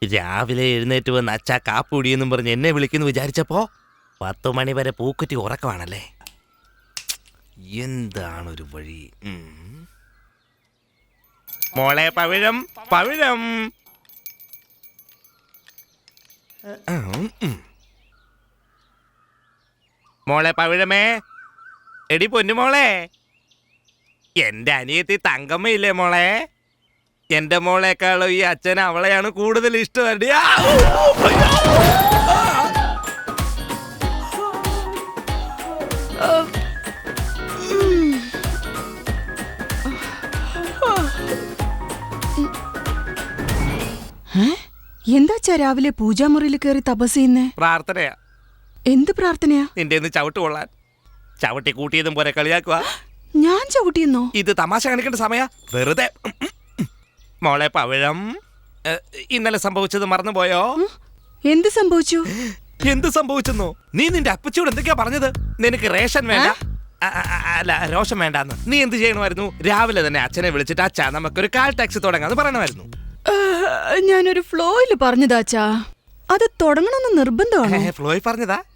രാവിലെ എഴുന്നേറ്റ് വന്ന് അച്ഛാ കാപ്പുടിയെന്നും പറഞ്ഞ് എന്നെ വിളിക്കുന്നു വിചാരിച്ചപ്പോ 10 മണി വരെ പൂക്കുറ്റി ഉറക്കമാണല്ലേ. എന്താണൊരു വഴി. മോളെ പവിഴം പവിഴം. മോളെ പവിഴമേ, എടി പൊന്നുമോളെ, എന്റെ അനിയത്തി തങ്കമ്മയില്ലേ മോളെ, എന്റെ മോളെക്കാളും ഈ അച്ഛൻ അവളെയാണ് കൂടുതൽ ഇഷ്ടം. എന്താച്ചാ രാവിലെ പൂജാമുറിയിൽ കയറി തപസ് ചെയ്യുന്നേ? പ്രാർത്ഥനയാ. എന്ത് പ്രാർത്ഥനയാ? നിന്റെ ചവിട്ട് കൊള്ളാൻ. ചവിട്ടി കൂട്ടിയതും പോലെ കളിയാക്കുക. ഞാൻ ചവിട്ടിയെന്നോ? ഇത് തമാശ കാണിക്കേണ്ട സമയ, വെറുതെ. മോളെ പവിഴം, ഇന്നലെ സംഭവിച്ചത് മറന്നുപോയോ? എന്ത് സംഭവിച്ചു? എന്ത് സംഭവിച്ചെന്നോ? നീ നിന്റെ അപ്പച്ചിയോട് എന്തൊക്കെയാ പറഞ്ഞത്? നിനക്ക് റേഷൻ വേണ്ട, അല്ല രോഷം വേണ്ടാന്ന്. നീ എന്ത് ചെയ്യണമായിരുന്നു? രാവിലെ തന്നെ അച്ഛനെ വിളിച്ചിട്ട് അച്ഛാ നമുക്കൊരു കാൽ ടാക്സി തുടങ്ങാന്ന് പറയണമായിരുന്നു. ഞാനൊരു ഫ്ലോയില് പറഞ്ഞതാച്ചാ. അത് തുടങ്ങണമെന്ന് നിർബന്ധമാണ്. ഫ്ലോയിൽ പറഞ്ഞതാ?